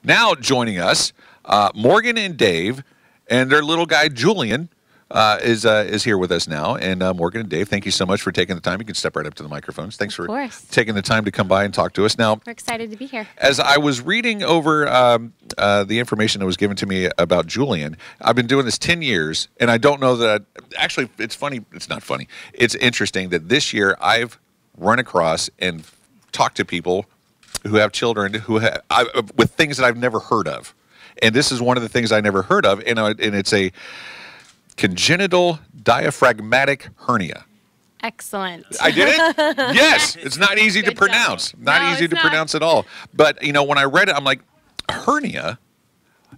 Now joining us, Morgan and Dave, and their little guy Julian is here with us now. And Morgan and Dave, thank you so much for taking the time. You can step right up to the microphones. Thanks for taking the time to come by and talk to us. Now, we're excited to be here. As I was reading over the information that was given to me about Julian, I've been doing this 10 years, and I don't know that actually, it's funny. It's not funny. It's interesting that this year I've run across and talked to people who have children who with things that I've never heard of. And this is one of the things I never heard of, and it's a congenital diaphragmatic hernia. Excellent. I did it? Yes. It's not easy to pronounce. Not easy to pronounce at all. But, you know, when I read it, I'm like, hernia?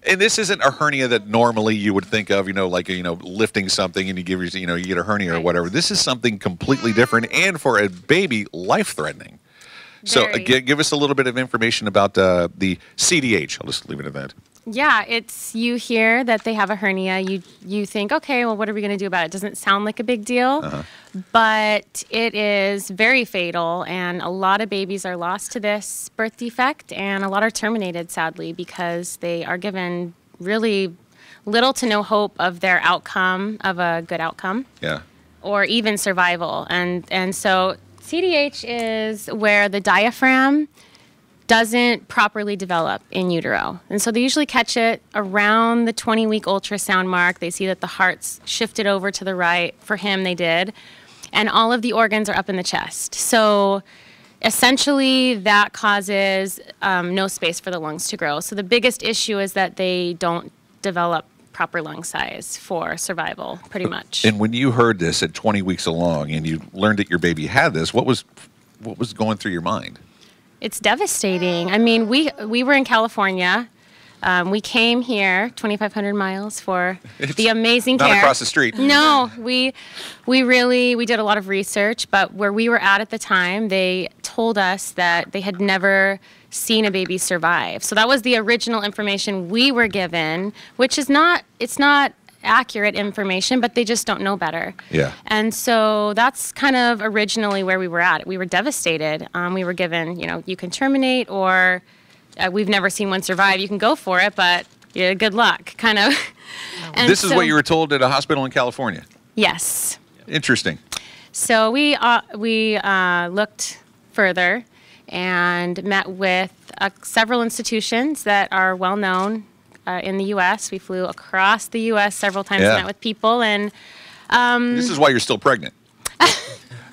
And this isn't a hernia that normally you would think of, you know, like, you know, lifting something and you get a hernia or whatever. This is something completely different, and for a baby, life-threatening. So give us a little bit of information about the CDH. I'll just leave it at that. Yeah, you hear that they have a hernia. You think, okay, well, what are we going to do about it? It doesn't sound like a big deal, but it is very fatal, and a lot of babies are lost to this birth defect, and a lot are terminated, sadly, because they are given really little to no hope of their outcome, of a good outcome, or even survival. And so CDH is where the diaphragm doesn't properly develop in utero. And so they usually catch it around the 20-week ultrasound mark. They see that the heart's shifted over to the right. For him, they did. And all of the organs are up in the chest. So essentially, that causes no space for the lungs to grow. So the biggest issue is that they don't develop proper lung size for survival, pretty much. And when you heard this at 20 weeks along and you learned that your baby had this, what was going through your mind? It's devastating. I mean, we were in California. We came here 2,500 miles for the amazing care. Not across the street. No, we did a lot of research, but where we were at the time, they told us that they had never seen a baby survive. So that was the original information we were given, which is it's not accurate information, but they just don't know better. Yeah. And so that's kind of originally where we were at. We were devastated. We were given, you know, you can terminate, or we've never seen one survive. You can go for it, but yeah, good luck, kind of. And this is what you were told at a hospital in California? Yes. Interesting. So we looked further and met with several institutions that are well known in the U.S. We flew across the U.S. several times and met with people. And this is why you're still pregnant.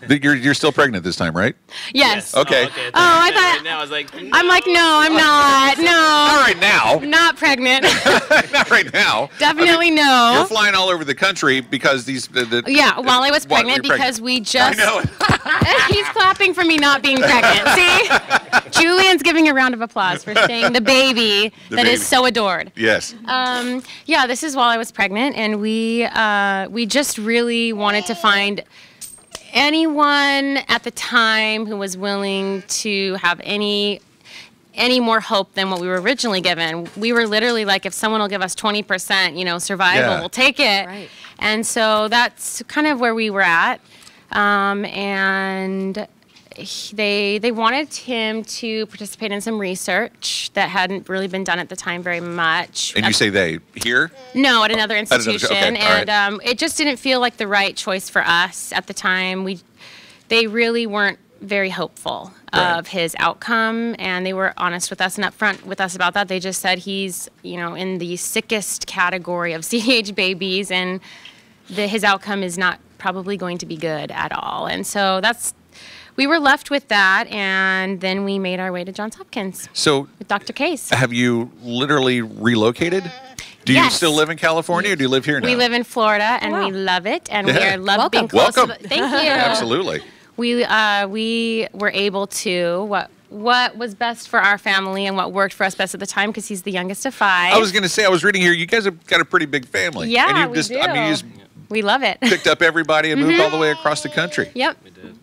You're still pregnant this time, right? Yes. Okay. I thought. Right now, I was like, no. I'm like, no, I'm not. No. Not right now. Not pregnant. Not right now. Definitely no. You're flying all over the country because these. Yeah, while I was pregnant, because we just. I know it. He's clapping for me not being pregnant. See? Julian's giving a round of applause for saying the baby is so adored. Yes. Yeah, this is while I was pregnant, and we just really wanted to find anyone at the time who was willing to have any more hope than what we were originally given. We were literally like, if someone will give us 20%, you know, survival, we'll take it. Right. And so that's kind of where we were at. And they wanted him to participate in some research that hadn't really been done at the time very much. And you say they here? No, at another institution. Okay. And it just didn't feel like the right choice for us at the time. They really weren't very hopeful of his outcome, and they were honest with us and upfront with us about that. They just said he's, you know, in the sickest category of CDH babies, and his outcome is not probably going to be good at all. And so we were left with that, and then we made our way to Johns Hopkins with Dr. Case. Have you literally relocated? Do you still live in California, or do you live here now? We live in Florida, and we love it, and we are loved being close. Welcome. Thank you. Absolutely. We were able to what was best for our family and what worked for us best at the time, because he's the youngest of 5. I was going to say, I was reading here, you guys have got a pretty big family. Yeah, and we do. I mean, you just we love it. Picked up everybody and moved all the way across the country. Yep.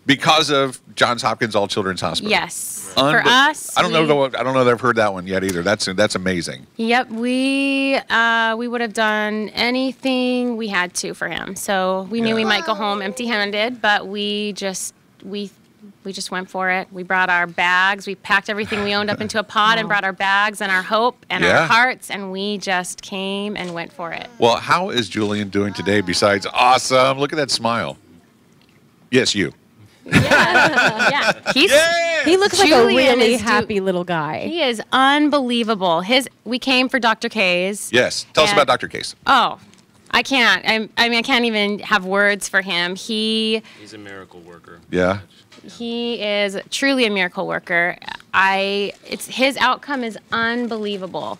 Because of JohnsHopkinsAllChildren'sHospital. Yes. For us, I don't know that I've heard that one yet either. That's amazing. Yep. We would have done anything we had to for him. So we knew we might go home empty-handed, but we We just went for it. We brought our bags. We packed everything we owned up into a pod and brought our bags and our hope and our hearts, and we just came and went for it. Well, how is Julian doing today besides awesome? Look at that smile. Yes, you. Yeah. He looks like a really happy little guy. He is unbelievable. We came for Dr. K's. Yes. Tell us about Dr. K's. Oh, I can't. I mean, I can't even have words for him. He's a miracle worker. Yeah. He is truly a miracle worker. His outcome is unbelievable.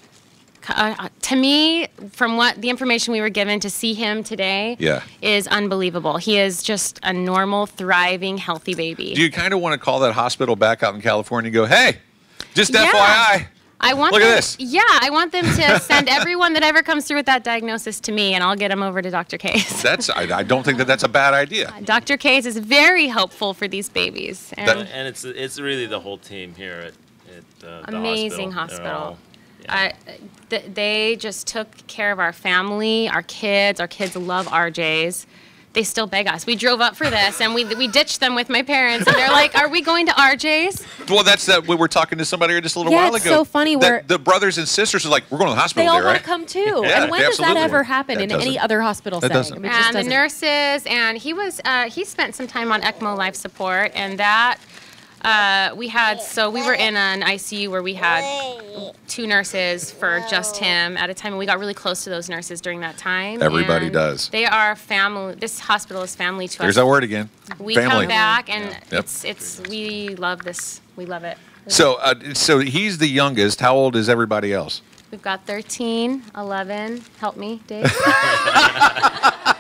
To me, from what the information we were given, to see him today is unbelievable. He is just a normal, thriving, healthy baby. Do you kind of want to call that hospital back out in California and go, hey, just FYI, look at this. Yeah, I want them to send everyone that ever comes through with that diagnosis to me, and I'll get them over to Dr. K's. I don't think that's a bad idea. Dr. K's is very helpful for these babies. And it's really the whole team here at the amazing hospital. Yeah. They just took care of our family, our kids. Our kids love RJ's. They still beg us. We drove up for this, and we ditched them with my parents, and they're like, "Are we going to RJ's?" Well, we were talking to somebody here just a little while ago. Yeah, it's so funny. The brothers and sisters are like, "We're going to the hospital." They all want to come too. Yeah, and when does that ever happen in any other hospital setting? Doesn't. And the nurses, and he spent some time on ECMO life support, and that. We were in an ICU where we had 2 nurses for just him at a time, and we got really close to those nurses during that time. Everybody does. They are family. This hospital is family to us. There's that word again. We family. come back, and we love this. We love it. So he's the youngest. How old is everybody else? We've got 13, 11. Help me, Dave.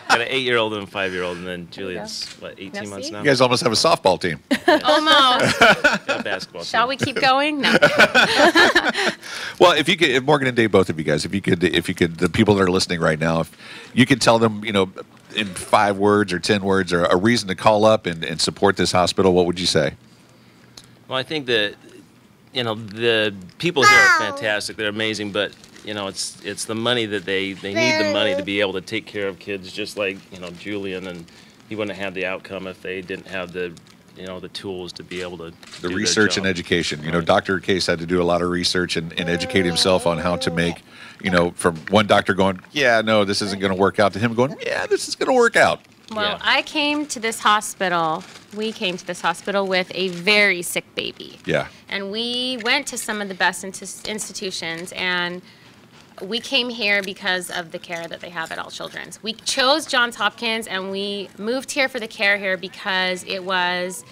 Got an 8-year-old and a 5-year-old, and then Julian's 18 months now. You guys almost have a softball team. Almost. Got a basketball team. Shall we keep going? No. Well, if Morgan and Dave, both of you guys, if you could, the people that are listening right now, if you could tell them, in 5 words or 10 words, or a reason to call up and support this hospital, what would you say? Well, I think that the people here are fantastic. They're amazing, but it's the money that they need the money to be able to take care of kids, just like Julian, and he wouldn't have the outcome if they didn't have the tools to be able to the research and education. Dr. Case had to do a lot of research and educate himself on how to make, from one doctor going, yeah, no, this isn't going to work out, to him going, yeah, this is going to work out. Well, we came to this hospital with a very sick baby. Yeah. And we went to some of the best institutions, and we came here because of the care that they have at All Children's. We chose Johns Hopkins, and we moved here for the care here because it was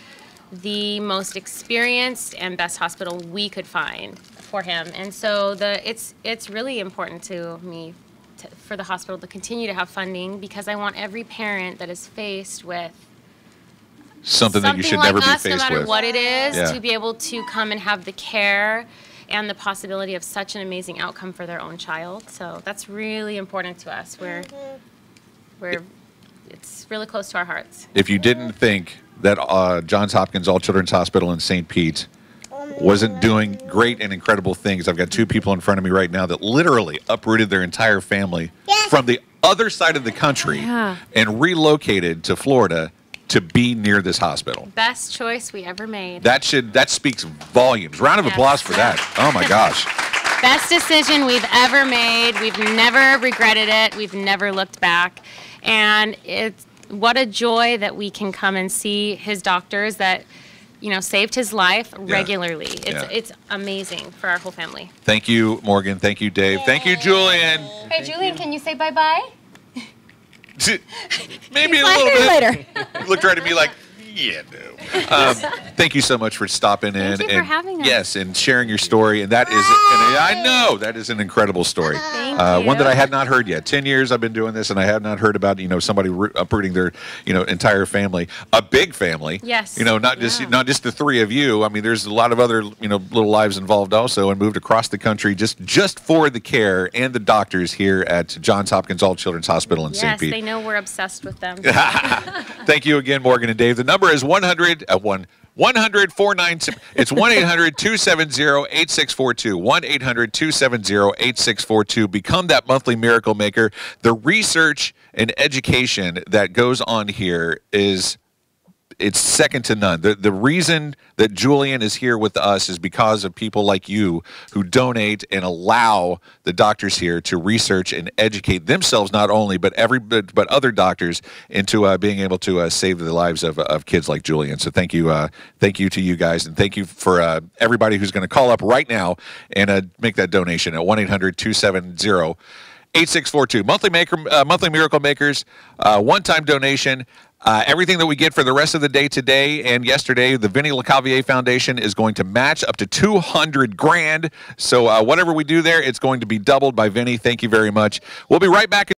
the most experienced and best hospital we could find for him. And so it's really important to me for the hospital to continue to have funding, because I want every parent that is faced with something that you should like never be us, faced with, no matter what it is, to be able to come and have the care and the possibility of such an amazing outcome for their own child. So that's really important to us. It's really close to our hearts. If you didn't think that Johns Hopkins All Children's Hospital in St. Pete wasn't doing great and incredible things, I've got 2 people in front of me right now that literally uprooted their entire family from the other side of the country and relocated to Florida to be near this hospital. Best choice we ever made. That speaks volumes. Round of applause for that. Oh my gosh. Best decision we've ever made. We've never regretted it. We've never looked back. And what a joy that we can come and see his doctors that saved his life regularly. It's amazing for our whole family. Thank you, Morgan. Thank you, Dave. Thank you, Julian. Hey, Julian, can you say bye-bye? Maybe a little bit. Later. He looked right at me like, yeah, no. Thank you so much for stopping in. Thank you for having us. Yes, and sharing your story. And that is, I know that is an incredible story. Thank you. One that I had not heard yet. 10 years I've been doing this, and I had not heard about somebody uprooting their entire family, a big family. Yes. Not just the 3 of you. I mean, there's a lot of other little lives involved also, and moved across the country just for the care and the doctors here at Johns Hopkins All Children's Hospital in St. Pete. Yes, they know we're obsessed with them. Thank you again, Morgan and Dave. The number is 100-496. It's 1-800-270-8642. 1-800-270-8642. Become that monthly miracle maker. The research and education that goes on here is it's second to none. The reason that Julian is here with us is because of people like you who donate and allow the doctors here to research and educate themselves, not only but other doctors, into being able to save the lives of kids like Julian. So thank you to you guys, and thank you for everybody who's going to call up right now and make that donation at 1-800-270-8642. Monthly Miracle Makers, one-time donation. Everything that we get for the rest of the day today and yesterday, the Vinnie LeCavier Foundation is going to match up to $200,000. So whatever we do there, it's going to be doubled by Vinnie. Thank you very much. We'll be right back.